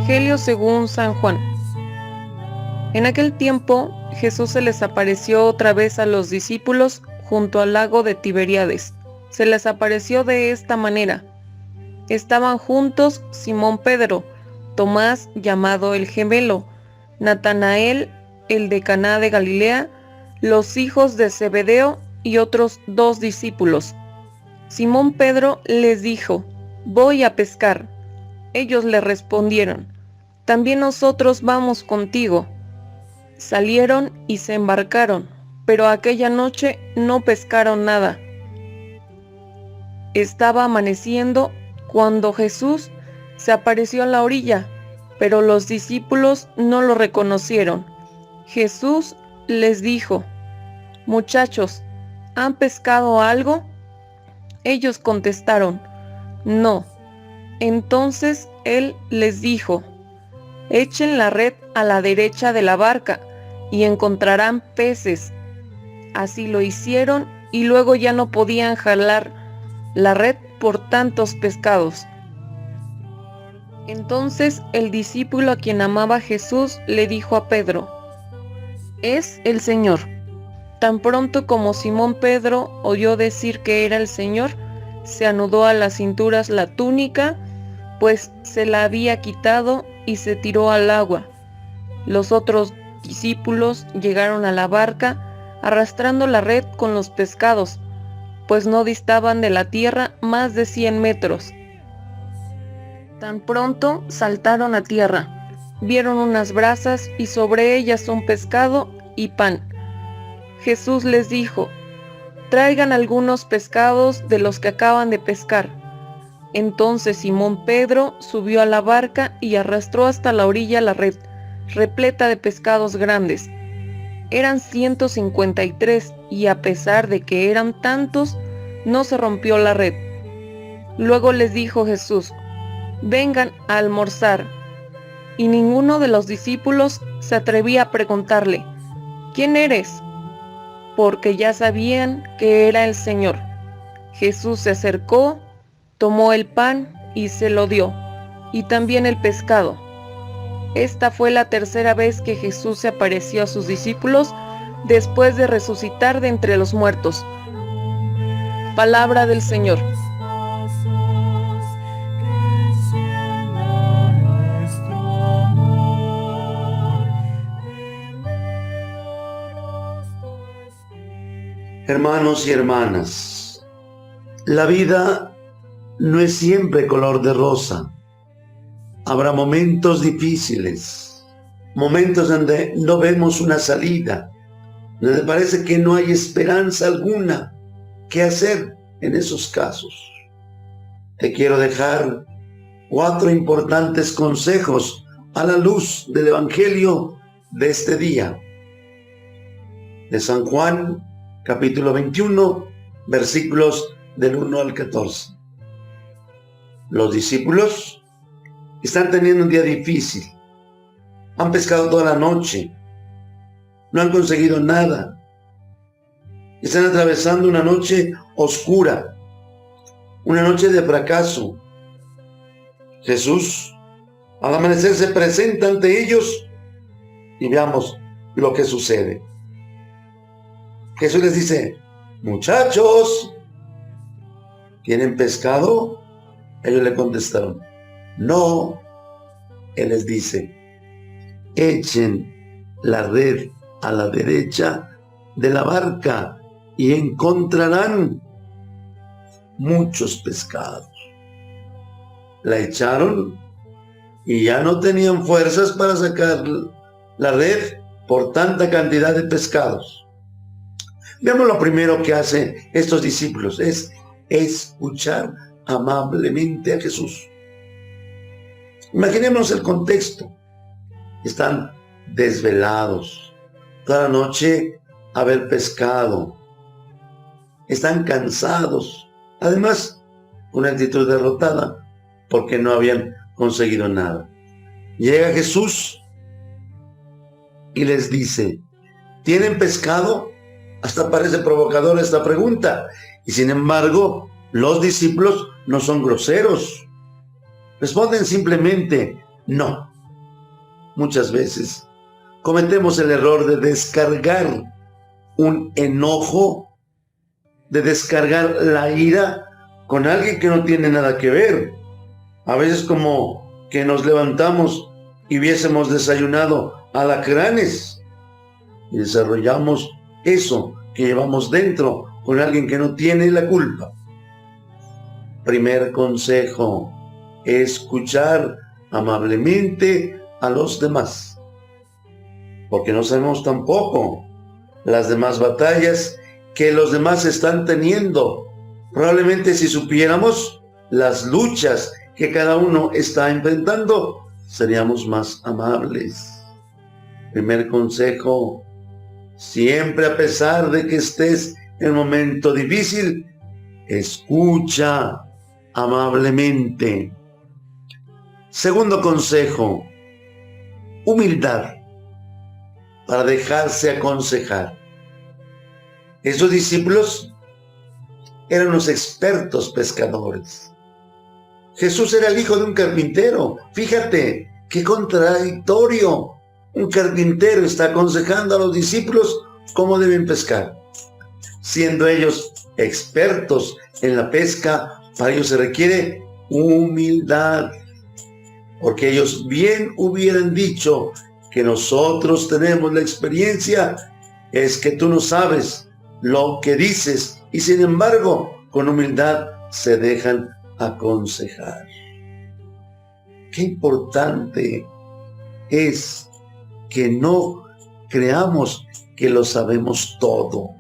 Evangelio según San Juan. En aquel tiempo, Jesús se les apareció otra vez a los discípulos junto al lago de Tiberíades. Se les apareció de esta manera. Estaban juntos Simón Pedro, Tomás llamado el Gemelo, Natanael, el de Caná de Galilea, los hijos de Zebedeo y otros 2 discípulos. Simón Pedro les dijo: «Voy a pescar». Ellos le respondieron: «También nosotros vamos contigo». Salieron y se embarcaron, pero aquella noche no pescaron nada. Estaba amaneciendo cuando Jesús se apareció a la orilla, pero los discípulos no lo reconocieron. Jesús les dijo: «Muchachos, ¿han pescado algo?». Ellos contestaron: «No». Entonces él les dijo: «Echen la red a la derecha de la barca y encontrarán peces». Así lo hicieron y luego ya no podían jalar la red por tantos pescados. Entonces el discípulo a quien amaba Jesús le dijo a Pedro: «Es el Señor». Tan pronto como Simón Pedro oyó decir que era el Señor, se anudó a las cinturas la túnica, pues se la había quitado, y se tiró al agua. Los otros discípulos llegaron a la barca arrastrando la red con los pescados, pues no distaban de la tierra más de 100 metros. Tan pronto saltaron a tierra, vieron unas brasas y sobre ellas un pescado y pan. Jesús les dijo: «Traigan algunos pescados de los que acaban de pescar». Entonces Simón Pedro subió a la barca y arrastró hasta la orilla la red, repleta de pescados grandes. Eran 153, y a pesar de que eran tantos, no se rompió la red. Luego les dijo Jesús: «Vengan a almorzar». Y ninguno de los discípulos se atrevía a preguntarle: «¿Quién eres?», porque ya sabían que era el Señor. Jesús se acercó, tomó el pan y se lo dio, y también el pescado. Esta fue la tercera vez que Jesús se apareció a sus discípulos después de resucitar de entre los muertos. Palabra del Señor. Hermanos y hermanas, la vida no es siempre color de rosa. Habrá momentos difíciles, momentos donde no vemos una salida, donde parece que no hay esperanza alguna. ¿Qué hacer en esos casos? Te quiero dejar 4 importantes consejos a la luz del Evangelio de este día, de San Juan, capítulo 21, versículos del 1 al 14. Los discípulos están teniendo un día difícil. Han pescado toda la noche. No han conseguido nada. Están atravesando una noche oscura, una noche de fracaso. Jesús, al amanecer, se presenta ante ellos y veamos lo que sucede. Jesús les dice: «Muchachos, ¿tienen pescado?». Ellos le contestaron: «No». Él les dice: «Echen la red a la derecha de la barca y encontrarán muchos pescados». La echaron y ya no tenían fuerzas para sacar la red por tanta cantidad de pescados. Veamos lo primero que hacen estos discípulos: es escuchar amablemente a Jesús. Imaginemos el contexto. Están desvelados, toda la noche haber pescado. Están cansados, además una actitud derrotada, porque no habían conseguido nada. Llega Jesús y les dice: ¿tienen pescado? Hasta parece provocadora esta pregunta. Y sin embargo, los discípulos no son groseros. Responden simplemente: no, muchas veces cometemos el error de descargar un enojo, de descargar la ira con alguien que no tiene nada que ver. A veces como que nos levantamos y hubiésemos desayunado alacranes y desarrollamos eso que llevamos dentro con alguien que no tiene la culpa. Primer consejo: escuchar amablemente a los demás, porque no sabemos tampoco las demás batallas que los demás están teniendo. Probablemente si supiéramos las luchas que cada uno está enfrentando, seríamos más amables. Primer consejo: siempre, a pesar de que estés en un momento difícil, escucha amablemente. Segundo consejo: humildad para dejarse aconsejar. Esos discípulos eran los expertos pescadores. Jesús era el hijo de un carpintero. Fíjate, qué contradictorio. Un carpintero está aconsejando a los discípulos cómo deben pescar. Siendo ellos expertos en la pesca, para ellos se requiere humildad. Porque ellos bien hubieran dicho que nosotros tenemos la experiencia, es que tú no sabes lo que dices, y sin embargo, con humildad se dejan aconsejar. Qué importante es que no creamos que lo sabemos todo,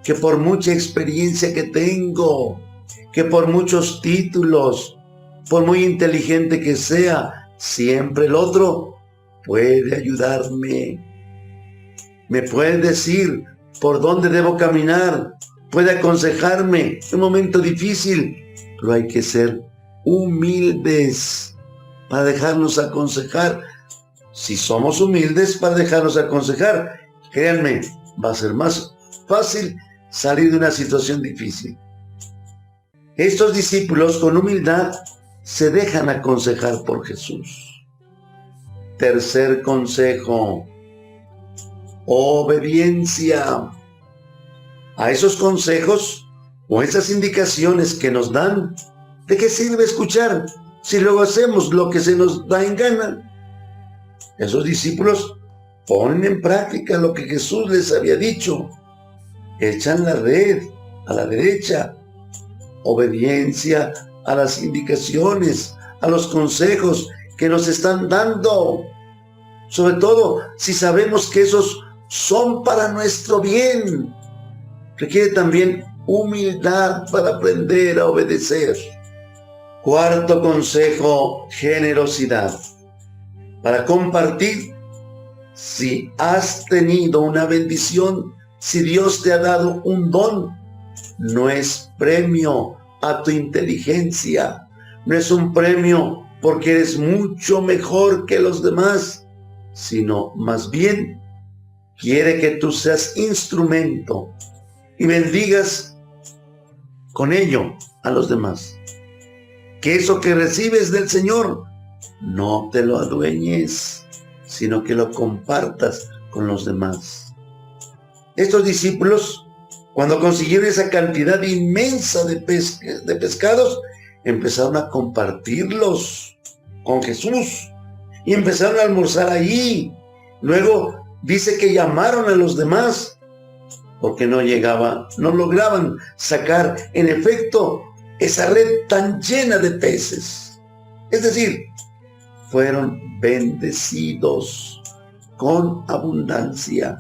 que por mucha experiencia que tengo, que por muchos títulos, por muy inteligente que sea, siempre el otro puede ayudarme, me puede decir por dónde debo caminar, puede aconsejarme en un momento difícil, pero hay que ser humildes para dejarnos aconsejar. Si somos humildes para dejarnos aconsejar, créanme, va a ser más fácil salir de una situación difícil. Estos discípulos con humildad se dejan aconsejar por Jesús. Tercer consejo: obediencia. A esos consejos o esas indicaciones que nos dan, ¿de qué sirve escuchar si luego hacemos lo que se nos da en gana? Esos discípulos ponen en práctica lo que Jesús les había dicho. Echan la red a la derecha. Obediencia a las indicaciones, a los consejos que nos están dando. Sobre todo si sabemos que esos son para nuestro bien. Requiere también humildad para aprender a obedecer. Cuarto consejo: generosidad. Para compartir, si has tenido una bendición, si Dios te ha dado un don, no es premio a tu inteligencia, no es un premio porque eres mucho mejor que los demás, sino más bien quiere que tú seas instrumento y bendigas con ello a los demás. Que eso que recibes del Señor no te lo adueñes, sino que lo compartas con los demás. Estos discípulos, cuando consiguieron esa cantidad inmensa de pescados, empezaron a compartirlos con Jesús y empezaron a almorzar allí. Luego dice que llamaron a los demás porque no lograban sacar en efecto esa red tan llena de peces. Es decir, fueron bendecidos con abundancia,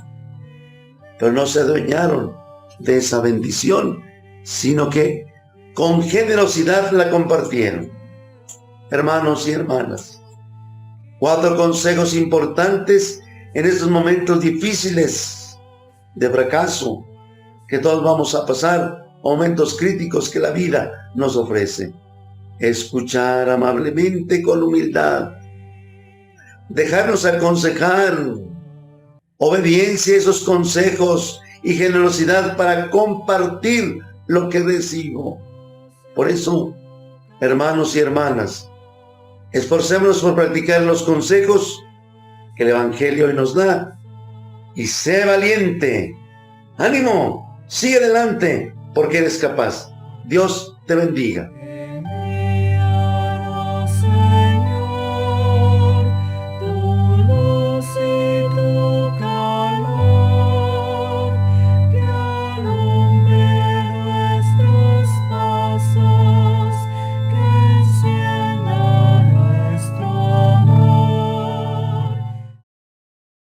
pero no se adueñaron de esa bendición, sino que con generosidad la compartieron. Hermanos y hermanas, 4 consejos importantes en estos momentos difíciles de fracaso que todos vamos a pasar, momentos críticos que la vida nos ofrece. Escuchar amablemente con humildad, dejarnos aconsejar, obediencia a esos consejos y generosidad para compartir lo que recibo. Por eso, hermanos y hermanas, esforcémonos por practicar los consejos que el Evangelio hoy nos da. Y sé valiente. ¡Ánimo! Sigue adelante porque eres capaz. Dios te bendiga.